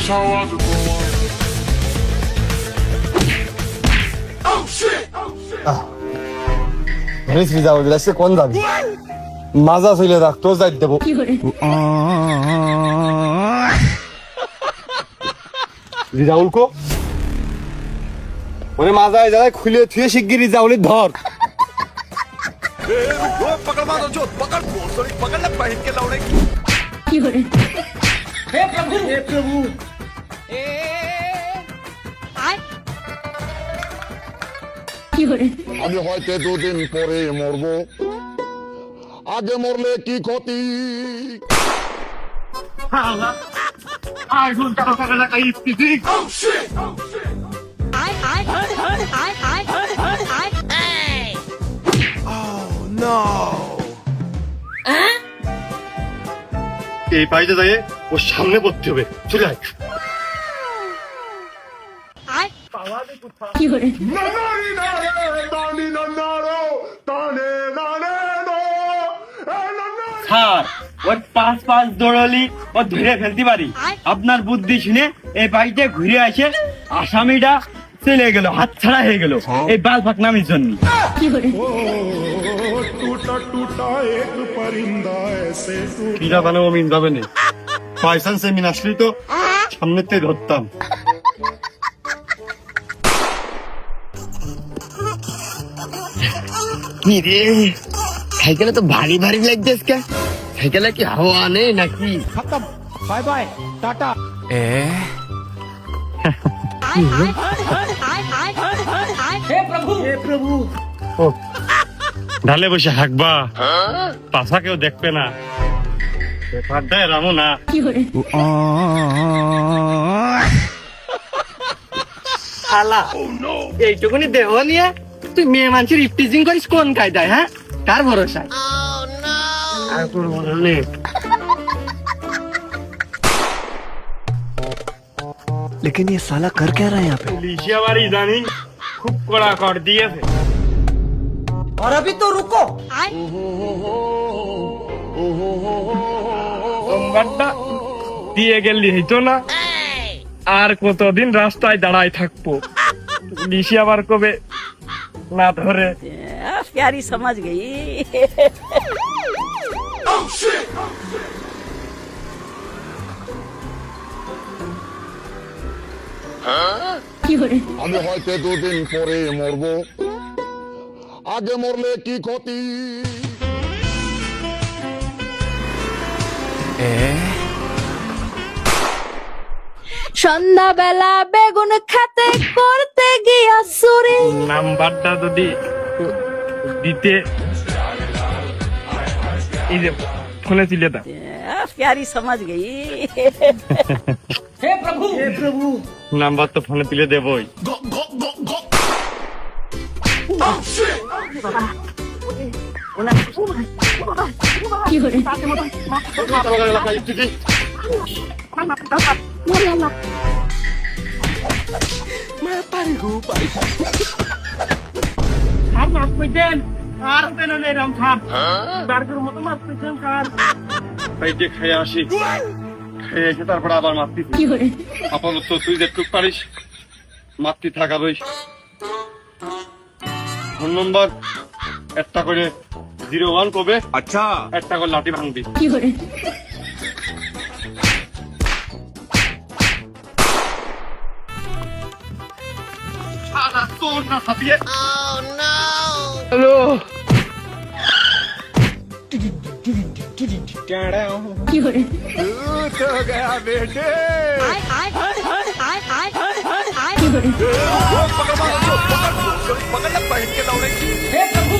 Shower the boy. Venice ভিজা হয়ে গেছে কোন যাবি মাজা চলে রাখ তো যাই দেবো রিজাউল কো ওরে মাজায় যায় খুলে থুয়ে শিগগির রিজাউলের ধর पकड़ मारो जो पकड़ सॉरी पकड़ लग पहन के लौड़े हे प्रभु আমি হয়তো দুদিন পরে মরবো আগে মরলে কি ক্ষতি আগুন কারো কারো লাগাই ইস্তিজি এই পাইতে যায় ওর সামনে পড়তে হবে চলে আয় স্যার ওই পাঁচ পাঁচ দৌড়লি ও ধরে ফেলতে পারি আপনার বুদ্ধি শুনে এই বাড়িতে ঘুরে আসে আসামিটা চলে গেল হাত ছাড়া হয়ে গেল এই বাল ফাঁকনামির জন্য কিরা বানাবো মিন যাবে না পয়সা সে মিন আসলি তো সামনেতে ধরতাম কি রে সাইকেলে তো ভারী ভারী লাগতেস কে সাইকেলে কি হাওয়া নেই নাকি बाय बाय टाटा हे प्रभु ঢালে বসে হাঁকবা পাশা কেউ দেখবে না দেয় রামো না শালা এইটুকুনি দেহ নিয়ে তুই মেয়ে মানুষের ইফটিজিং করিস কোন কায়দায় হ্যাঁ কার ভরসায় আর কোনো ভরসা নেই लेकिन ये साला कर क्या रहा है यहाँ पे লিশিয়া বাড়ি জানি খুব কড়া কর দিয়েছে और अभी तो रुको সোমবারটা দিয়ে গেলি হইতো না আর কতদিন রাস্তায় দাঁড়ায় থাকবো লিশি আবার কবে না ধরে प्यारी समझ गई আমি হয়তো দুদিন পরে মরবো আগে মরলে কি ক্ষতি সন্ধ্যাবেলা বেগুন খেতে করতে গিয়া চুরি নাম্বারটা যদি দিতে এই যে ফোনে ছিলে দাও प्यारी समझ गई हे प्रभु নাম্বার তো ফোনে তুলে দেবই আর মাছ পেতেন আর পেন এরম খাপ বার্গের মতো মাছ পেতেন কার পাইতে খেয়ে আসি খেয়ে এসে তারপর আবার মাতৃ আপাতত তুই যেটুক পারিস মাতৃ থাকাবই ফোন নম্বর একটা করে 01 কবে अच्छा একটা করে লাঠি ভাঙবি তোর না সাথিয়ে হ্যালো तो गया बेटे पकड़ मारो जो पकड़ लग पहन के लौड़े हे प्रभु